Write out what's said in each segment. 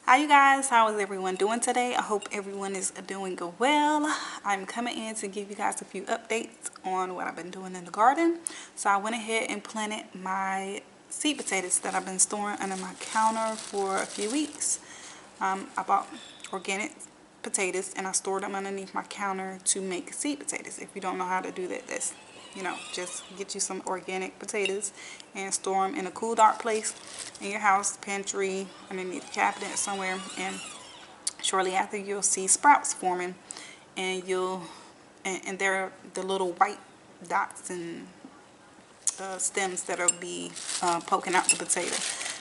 Hi you guys, how is everyone doing today? I hope everyone is doing well. I'm coming in to give you guys a few updates on what I've been doing in the garden. So I went ahead and planted my seed potatoes that I've been storing under my counter for a few weeks. I bought organic potatoes and I stored them underneath my counter to make seed potatoes. If you don't know how to do that, that's, just get you some organic potatoes and store them in a cool, dark place in your house, pantry, underneath the cabinet somewhere, and shortly after you'll see sprouts forming, and and they're the little white dots and stems that'll be poking out the potato.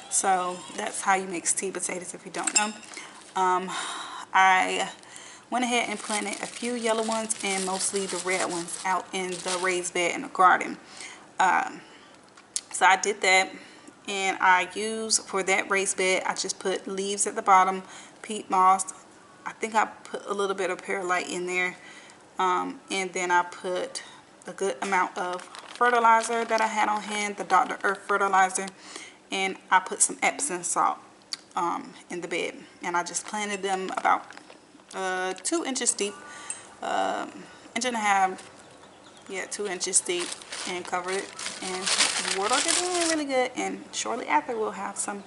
So that's how you make seed potatoes if you don't know. I went ahead and planted a few yellow ones and mostly the red ones out in the raised bed in the garden. So I did that, and I used, for that raised bed, I just put leaves at the bottom, peat moss. I think I put a little bit of perlite in there, and then I put a good amount of fertilizer that I had on hand, the Dr. Earth fertilizer, and I put some Epsom salt in the bed, and I just planted them about 2 inches deep, inch and a half, yeah, 2 inches deep, and covered it and watered it in really good. And shortly after, we'll have some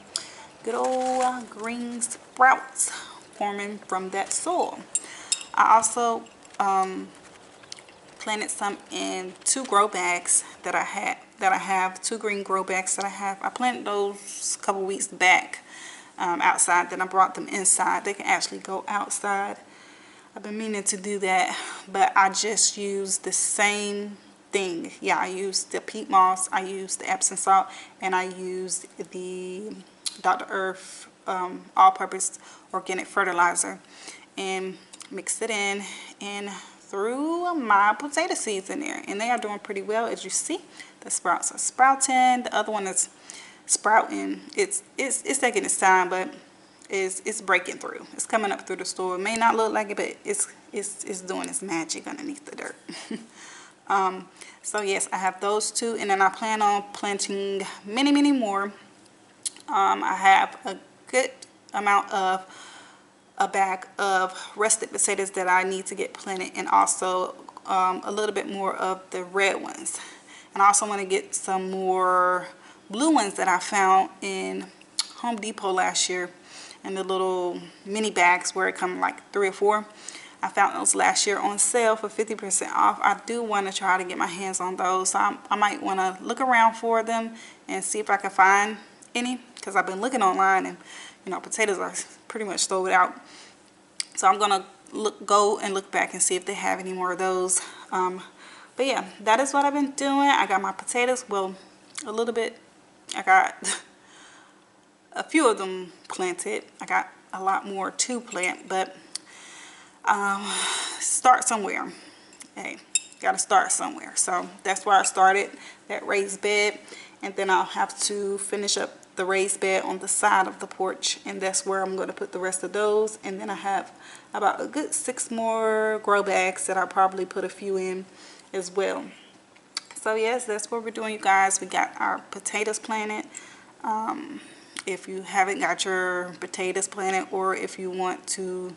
good old green sprouts forming from that soil. I also planted some in 2 grow bags that I have 2 green grow bags that I have. I planted those a couple weeks back outside, then I brought them inside. They can actually go outside. I've been meaning to do that, but I just used the same thing. Yeah, I used the peat moss, I used the Epsom salt, and I used the Dr. Earth all-purpose organic fertilizer, and mixed it in and threw my potato seeds in there, and they are doing pretty well. As you see, the sprouts are sprouting. The other one is sprouting. It's taking its time, but it's breaking through. It's coming up through the store. It may not look like it, but it's doing its magic underneath the dirt. So yes, I have those 2, and then I plan on planting many more. I have a good amount of a bag of russet potatoes that I need to get planted, and also a little bit more of the red ones. And I also want to get some more blue ones that I found in Home Depot last year, in the little mini bags where it comes like 3 or 4. I found those last year on sale for 50% off. I do want to try to get my hands on those. So I might want to look around for them and see if I can find any, because I've been looking online, and potatoes are pretty much sold out. So I'm gonna go and look back and see if they have any more of those. But yeah, that is what I've been doing. I got my potatoes, well, a little bit. I got a few of them planted. I got a lot more to plant, but start somewhere. Hey, gotta start somewhere. So that's where I started, that raised bed, and then I'll have to finish up the raised bed on the side of the porch, and that's where I'm going to put the rest of those. And then I have about a good 6 more grow bags that I'll probably put a few in as well. So yes, that's what we're doing, you guys. We got our potatoes planted. If you haven't got your potatoes planted, or if you want to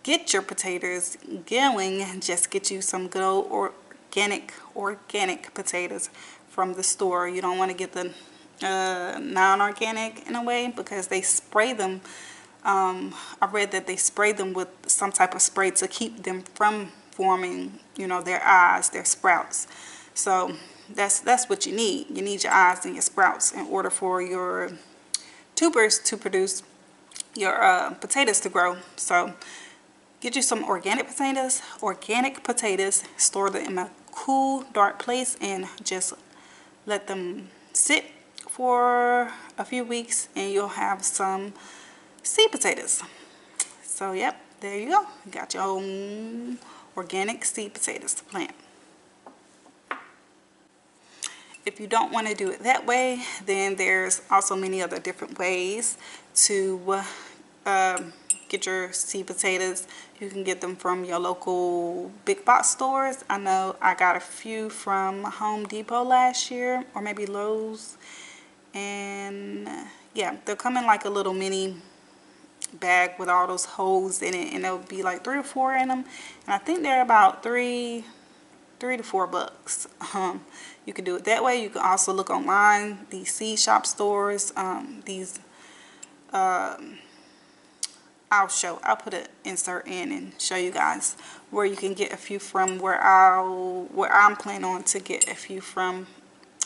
get your potatoes going, just get you some good old organic potatoes from the store. You don't want to get the non-organic in a way, because they spray them. I read that they spray them with some type of spray to keep them from forming, their eyes, their sprouts. So that's what you need. You need your eyes and your sprouts in order for your tubers to produce your potatoes to grow. So get you some organic potatoes, store them in a cool, dark place, and just let them sit for a few weeks, and you'll have some seed potatoes. So yep, there you go. You got your own organic seed potatoes to plant. If you don't want to do it that way, then there's also many other different ways to get your seed potatoes. You can get them from your local big box stores. I know I got a few from Home Depot last year, or maybe Lowe's, and yeah, they'll come in like a little mini bag with all those holes in it, and there'll be like 3 or 4 in them, and I think they're about $3 to $4. You can do it that way. You can also look online, these seed shop stores, these I'll put an insert in and show you guys where you can get a few from, where I'm planning on to get a few from.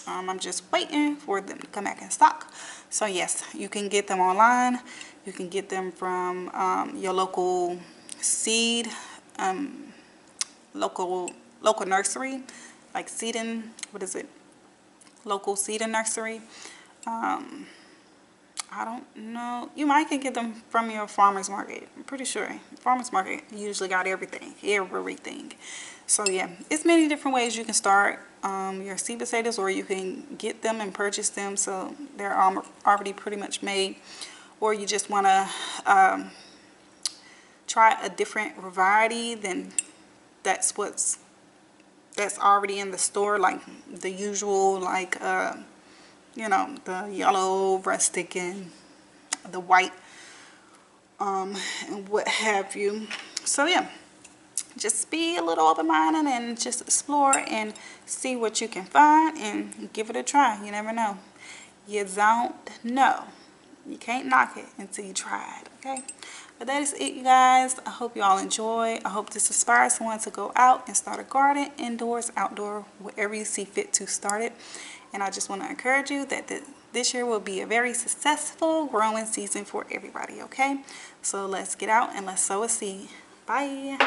I'm just waiting for them to come back in stock. So yes, you can get them online. You can get them from your local seed, local nursery, like seeding. What is it? Local seeding nursery. I don't know. You might can get them from your farmer's market. I'm pretty sure. Farmer's market usually got everything. Everything. So yeah, it's many different ways you can start your seed potatoes, or you can get them and purchase them so they're already pretty much made. Or you just want to try a different variety than that's already in the store, like the usual, like you know, the yellow, rustic, and the white, and what have you. So yeah, just be a little open-minded and just explore and see what you can find and give it a try. You never know. You don't know. You can't knock it until you try it, okay? But that is it, you guys. I hope you all enjoy. I hope this inspires someone to go out and start a garden, indoors, outdoor, wherever you see fit to start it. And I just want to encourage you that this year will be a very successful growing season for everybody, okay? So let's get out and let's sow a seed. Bye.